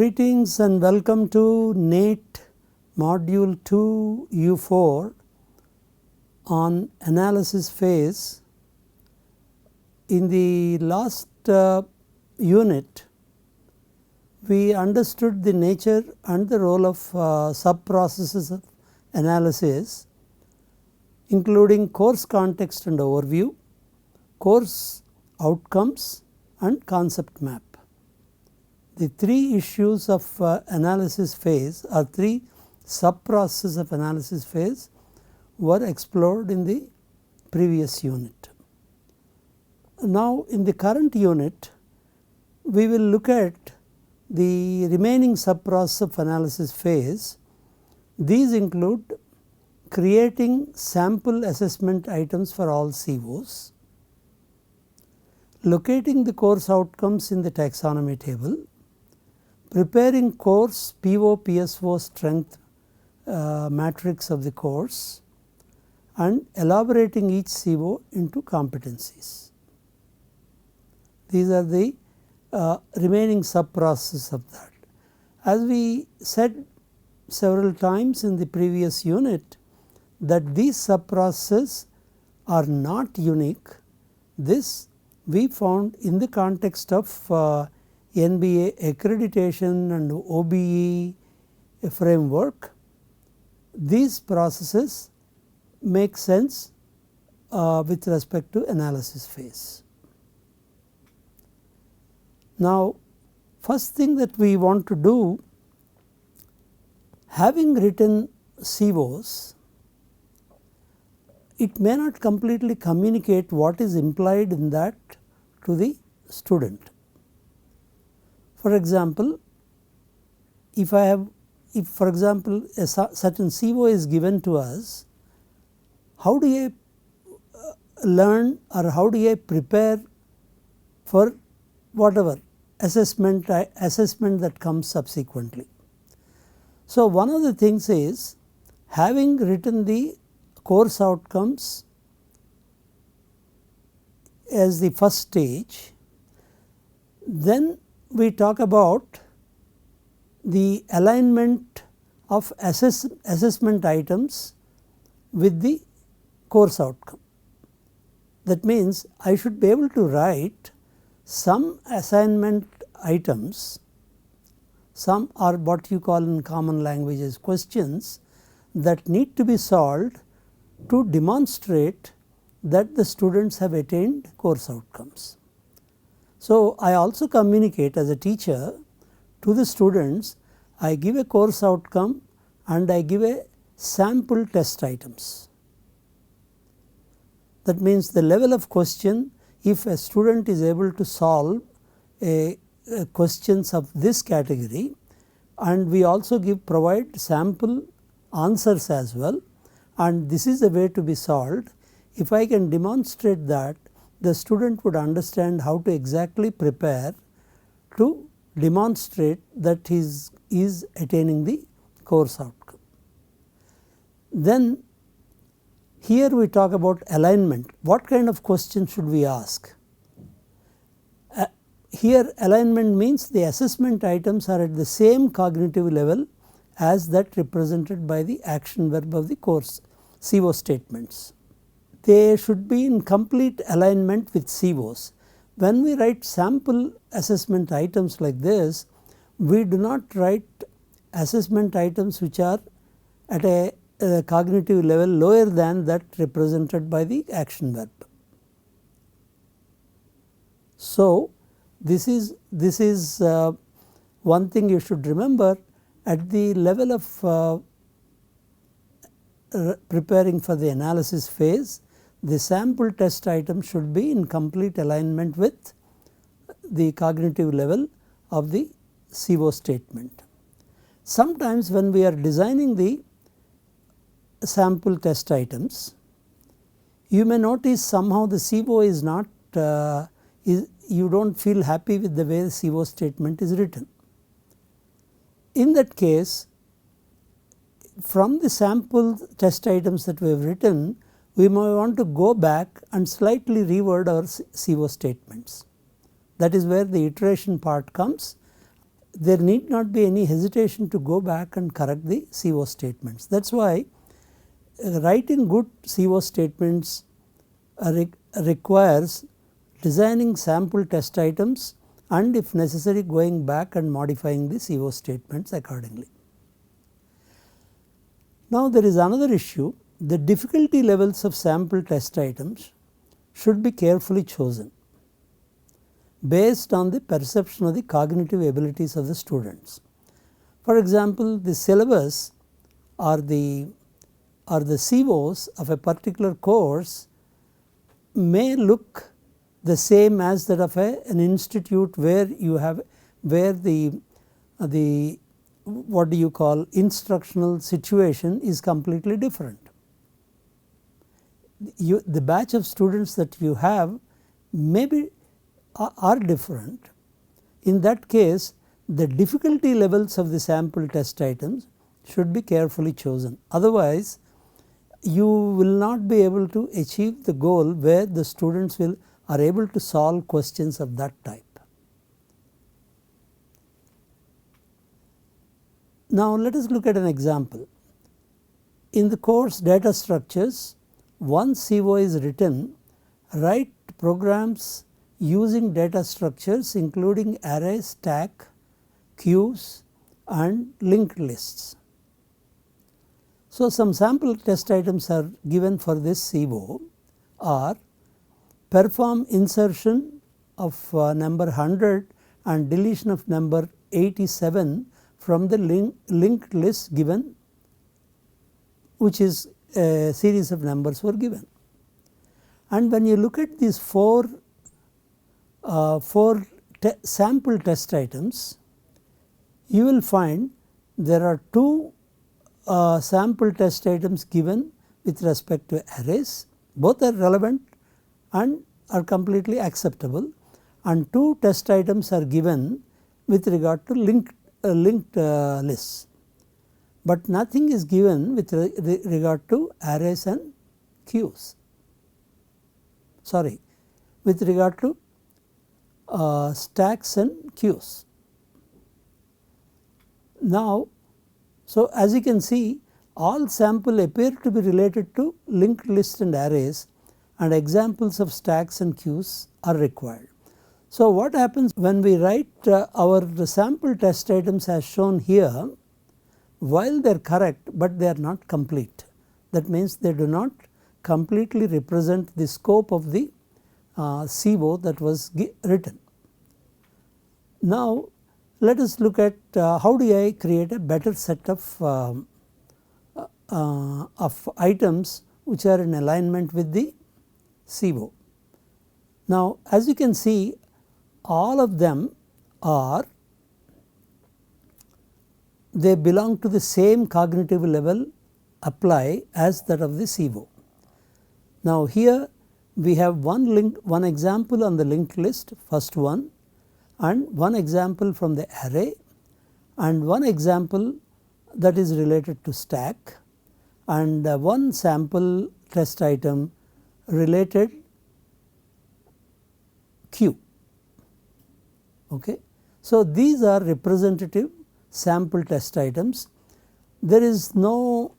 Greetings and welcome to NATE Module 2 U4 on analysis phase. In the last unit, we understood the nature and the role of sub-processes of analysis, including course context and overview, course outcomes and concept map. The three issues of analysis phase or three sub-processes of analysis phase were explored in the previous unit. Now, in the current unit, we will look at the remaining sub-process of analysis phase. These include creating sample assessment items for all COs, locating the course outcomes in the taxonomy table, preparing course PO PSO strength matrix of the course, and elaborating each CO into competencies. These are the remaining sub-processes of that. As we said several times in the previous unit, that these sub-processes are not unique. This we found in the context of NBA accreditation and OBE framework. These processes make sense with respect to analysis phase. Now, first thing that we want to do, having written COs, it may not completely communicate what is implied in that to the student. For example, if for example a certain CO is given to us, how do I learn or how do I prepare for whatever assessment that comes subsequently? So, one of the things is, having written the course outcomes as the first stage, then we talk about the alignment of assessment items with the course outcome. That means, I should be able to write some assignment items, some are what you call in common language as questions, that need to be solved to demonstrate that the students have attained course outcomes. So, I also communicate as a teacher to the students, I give a course outcome and I give a sample test items. That means, the level of question, if a student is able to solve questions of this category, and we also provide sample answers as well, and this is the way to be solved. If I can demonstrate that, the student would understand how to exactly prepare to demonstrate that he is attaining the course outcome. Then here we talk about alignment. What kind of question should we ask? Here alignment means the assessment items are at the same cognitive level as that represented by the action verb of the course CO statements. They should be in complete alignment with COs. When we write sample assessment items like this, we do not write assessment items which are at a cognitive level lower than that represented by the action verb. So, this is one thing you should remember. At the level of preparing for the analysis phase, the sample test item should be in complete alignment with the cognitive level of the CO statement. Sometimes when we are designing the sample test items, you may notice somehow the CO is not, you do not feel happy with the way the CO statement is written. In that case, from the sample test items that we have written, we may want to go back and slightly reword our CO statements. That is where the iteration part comes. there need not be any hesitation to go back and correct the CO statements. That is why writing good CO statements requires designing sample test items and if necessary going back and modifying the CO statements accordingly. Now there is another issue. The difficulty levels of sample test items should be carefully chosen based on the perception of the cognitive abilities of the students. For example, the syllabus or the COs of a particular course may look the same as that of an institute where you have the what do you call instructional situation is completely different. The batch of students that you have maybe are different. In that case, the difficulty levels of the sample test items should be carefully chosen. Otherwise, you will not be able to achieve the goal where the students are able to solve questions of that type. Now let us look at an example. In the course data structures, once CO is written, write programs using data structures including array, stack, queues and linked lists. So some sample test items are given for this CO are perform insertion of number 100 and deletion of number 87 from the linked list given, which is a series of numbers were given. And when you look at these four sample test items, you will find there are two sample test items given with respect to arrays. Both are relevant and are completely acceptable, and two test items are given with regard to linked lists, but nothing is given with regard to arrays and queues. Sorry, with regard to stacks and queues. Now, so as you can see, all sample appear to be related to linked lists and arrays, and examples of stacks and queues are required. So what happens when we write our sample test items as shown here, while they are correct but they are not complete. That means they do not completely represent the scope of the CO that was written. Now let us look at how do I create a better set of items which are in alignment with the CO. Now as you can see, all of them they belong to the same cognitive level apply as that of the CO. Now here we have one example on the linked list, first one, and one example from the array, and one example that is related to stack, and one sample test item related queue. Okay. So these are representative sample test items. There is no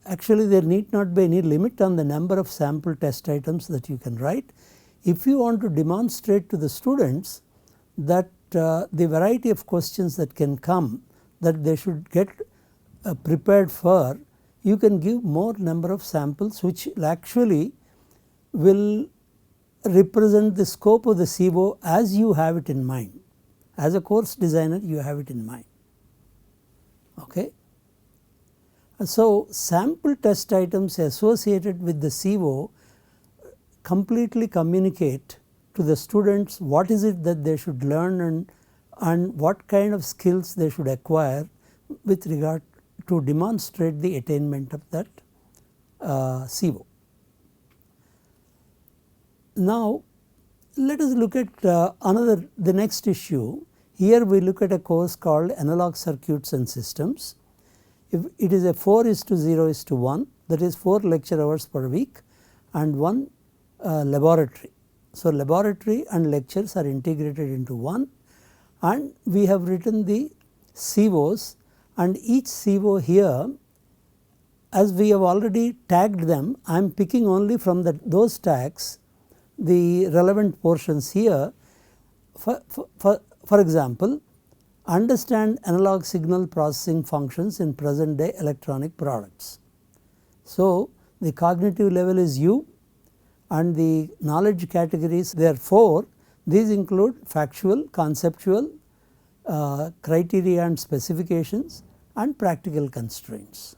actually there need not be any limit on the number of sample test items that you can write. If you want to demonstrate to the students that the variety of questions that can come that they should get prepared for, you can give more number of samples which actually will represent the scope of the CO as you have it in mind. As a course designer, you have it in mind. Okay. So sample test items associated with the CO completely communicate to the students what is it that they should learn and what kind of skills they should acquire with regard to demonstrate the attainment of that CO. Now let us look at the next issue. Here we look at a course called Analog Circuits and Systems. If it is a 4:0:1, that is 4 lecture hours per week and 1 laboratory. So laboratory and lectures are integrated into one, and we have written the COs, and each CO here, as we have already tagged them, I am picking only from those tags the relevant portions here. For example, understand analog signal processing functions in present day electronic products. So, the cognitive level is U, and the knowledge categories, there are 4. These include factual, conceptual, criteria and specifications, and practical constraints.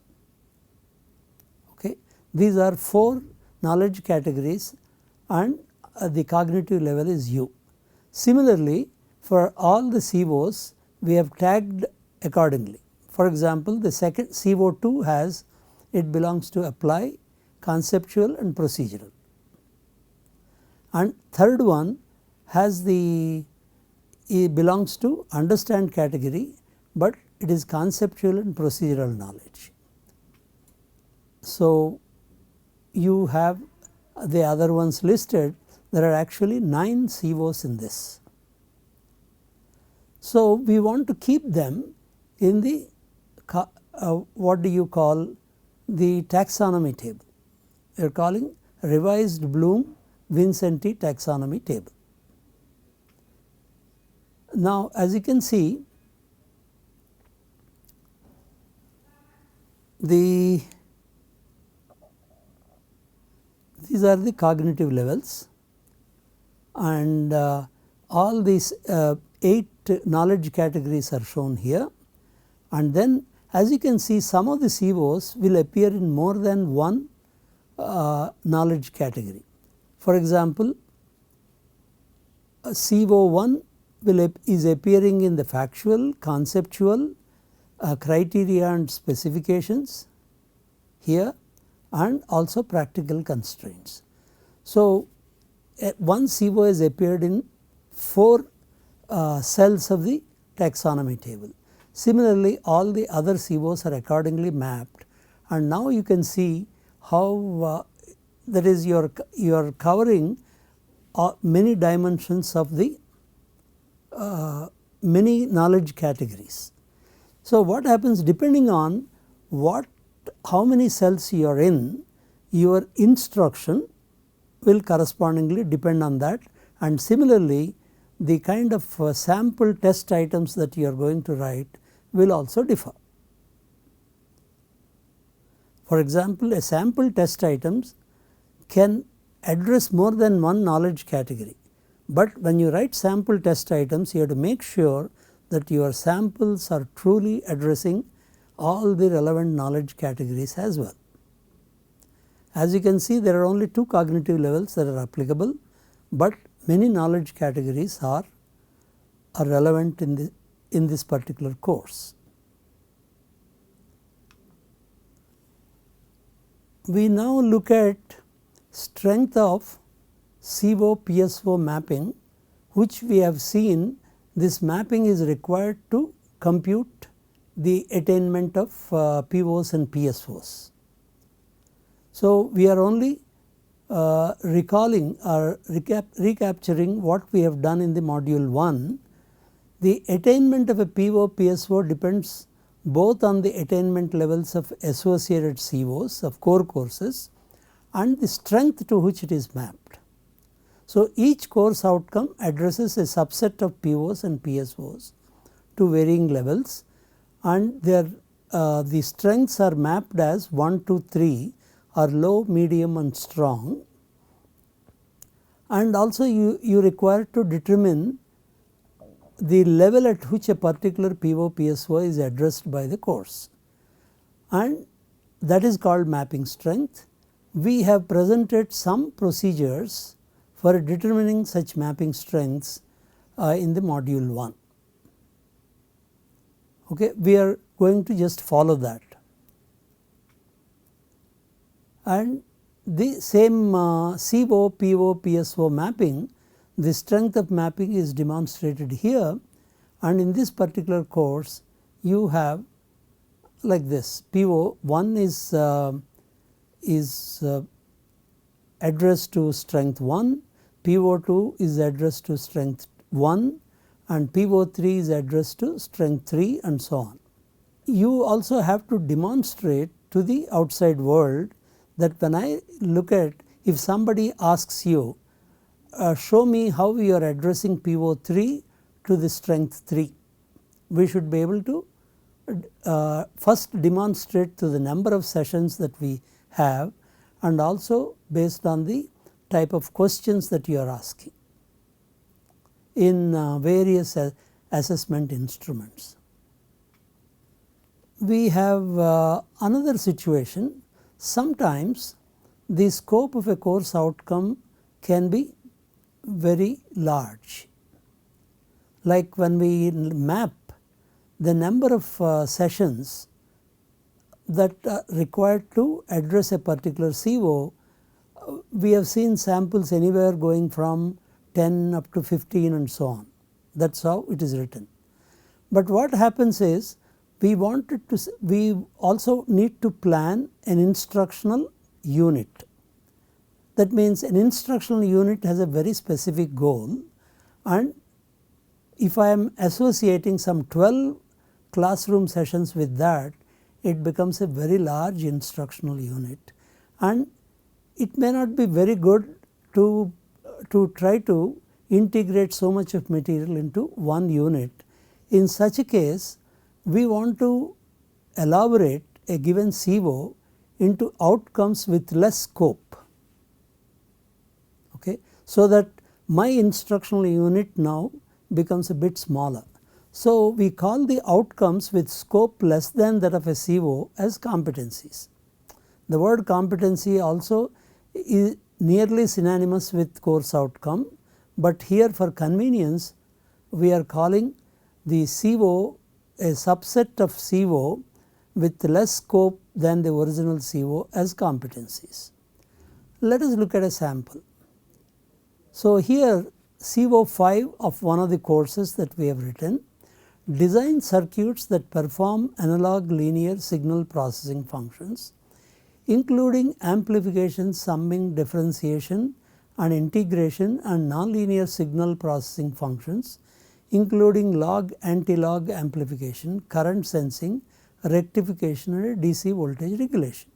Okay. These are 4 knowledge categories, and the cognitive level is U. Similarly, for all the COs we have tagged accordingly. For example, the second CO2 has, it belongs to apply, conceptual and procedural, and third one has it belongs to understand category, but it is conceptual and procedural knowledge. So, you have the other ones listed. There are actually 9 COs in this. So, we want to keep them in the what do you call the taxonomy table. We are calling revised Bloom-Vincenti taxonomy table. Now, as you can see, these are the cognitive levels, and all these 8 knowledge categories are shown here, and then as you can see, some of the COs will appear in more than one knowledge category. For example, CO1 is appearing in the factual, conceptual, criteria and specifications here, and also practical constraints. So, one CO has appeared in 4 cells of the taxonomy table. Similarly, all the other COs are accordingly mapped, and now you can see how that is you are covering many dimensions of the many knowledge categories. So, what happens, depending on how many cells you are in, your instruction will correspondingly depend on that, and similarly the kind of sample test items that you are going to write will also differ. For example, a sample test items can address more than one knowledge category, but when you write sample test items, you have to make sure that your samples are truly addressing all the relevant knowledge categories as well. As you can see, there are only 2 cognitive levels that are applicable, but many knowledge categories are relevant in this particular course. We now look at strength of CO-PSO mapping, which we have seen this mapping is required to compute the attainment of POs and PSOs. So, we are only recalling or recapturing what we have done in the module 1. The attainment of a PO PSO depends both on the attainment levels of associated COs of core courses and the strength to which it is mapped. So, each course outcome addresses a subset of POs and PSOs to varying levels, and the strengths are mapped as 1, 2, 3 are low, medium and strong, and also you require to determine the level at which a particular PO PSO is addressed by the course, and that is called mapping strength. We have presented some procedures for determining such mapping strengths in the module 1. Okay, we are going to just follow that, and the same CO, PO, PSO mapping, the strength of mapping is demonstrated here, and in this particular course you have like this. PO 1 is addressed to strength 1, PO 2 is addressed to strength 1, and PO3 is addressed to strength 3 and so on. You also have to demonstrate to the outside world that when I look at, if somebody asks you show me how you are addressing PO3 to the strength 3, we should be able to first demonstrate to the number of sessions that we have and also based on the type of questions that you are asking in various assessment instruments. We have another situation. Sometimes the scope of a course outcome can be very large, like when we map the number of sessions that are required to address a particular CO. We have seen samples anywhere going from 10 up to 15 and so on. That is how it is written. But what happens is we also need to plan an instructional unit. That means an instructional unit has a very specific goal, and if I am associating some 12 classroom sessions with that, it becomes a very large instructional unit, and it may not be very good to try to integrate so much of material into one unit. In such a case, we want to elaborate a given CO into outcomes with less scope, okay, so that my instructional unit now becomes a bit smaller. So we call the outcomes with scope less than that of a CO as competencies. The word competency also is nearly synonymous with course outcome, but here for convenience we are calling the CO a subset of CO with less scope than the original CO as competencies. Let us look at a sample. So here CO5 of one of the courses that we have written, design circuits that perform analog linear signal processing functions including amplification, summing, differentiation and integration and nonlinear signal processing functions including log, anti-log amplification, current sensing, rectification and DC voltage regulation.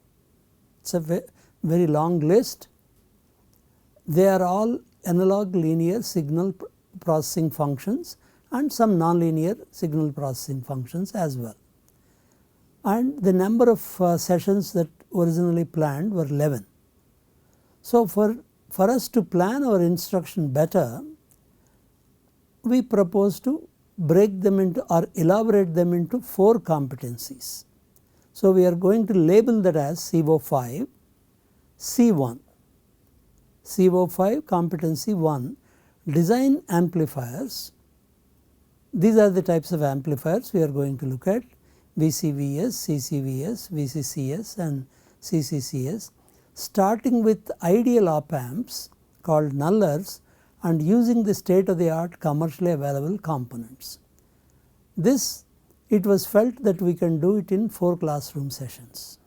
It is a very long list. They are all analog linear signal processing functions and some nonlinear signal processing functions as well. And the number of sessions that originally planned were 11. So for us to plan our instruction better, we propose to break them into or elaborate them into 4 competencies. So we are going to label that as CO5, C1. CO5 competency 1, design amplifiers. These are the types of amplifiers we are going to look at: VCVS, CCVS, VCCS and CCCS, starting with ideal op amps called nullers and using the state of the art commercially available components. This, it was felt that we can do it in 4 classroom sessions.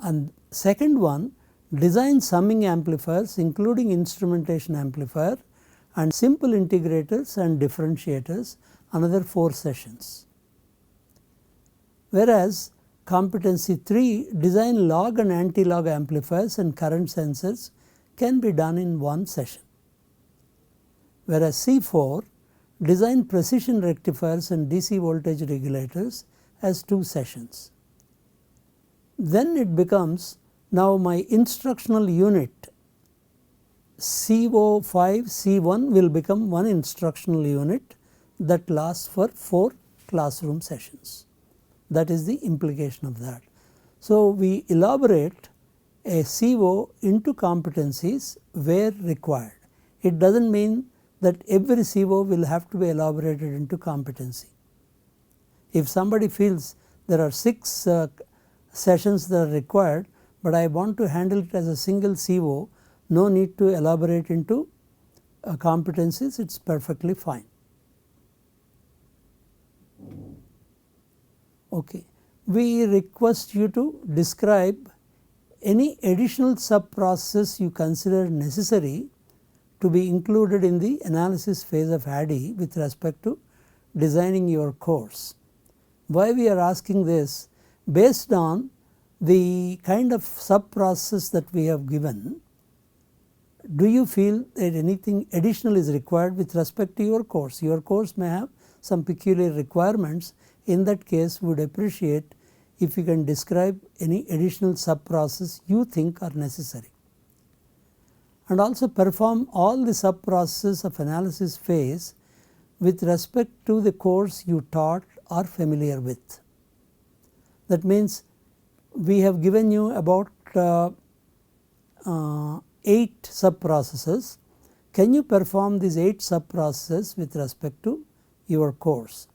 And second one, design summing amplifiers including instrumentation amplifier and simple integrators and differentiators, another 4 sessions. Whereas competency 3, design log and anti-log amplifiers and current sensors can be done in 1 session. Whereas C4, design precision rectifiers and DC voltage regulators as 2 sessions. Then it becomes, now my instructional unit CO5 C1 will become 1 instructional unit that lasts for 4 classroom sessions. That is the implication of that. So we elaborate a CO into competencies where required. It does not mean that every CO will have to be elaborated into competency. If somebody feels there are 6 sessions that are required, but I want to handle it as a single CO, no need to elaborate into competencies, it is perfectly fine. Okay. We request you to describe any additional sub processes you consider necessary to be included in the analysis phase of ADDIE with respect to designing your course. Why we are asking this? Based on the kind of sub-process that we have given, do you feel that anything additional is required with respect to your course? Your course may have some peculiar requirements. In that case, we would appreciate if you can describe any additional sub-process you think are necessary. And also perform all the sub-processes of analysis phase with respect to the course you taught or familiar with. That means we have given you about 8 sub-processes. Can you perform these 8 sub-processes with respect to your course?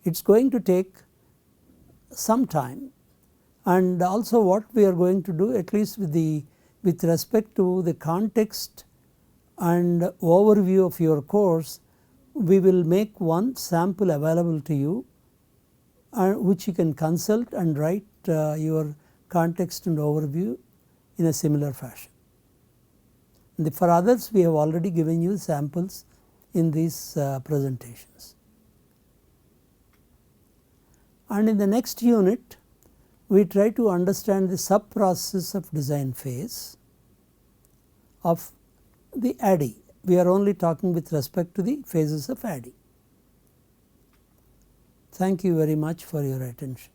It is going to take some time, and also what we are going to do, at least with respect to the context and overview of your course, we will make one sample available to you, which you can consult and write your context and overview in a similar fashion. For others, we have already given you samples in these presentations. And in the next unit, we try to understand the sub-process of design phase of the ADDIE. We are only talking with respect to the phases of ADDIE. Thank you very much for your attention.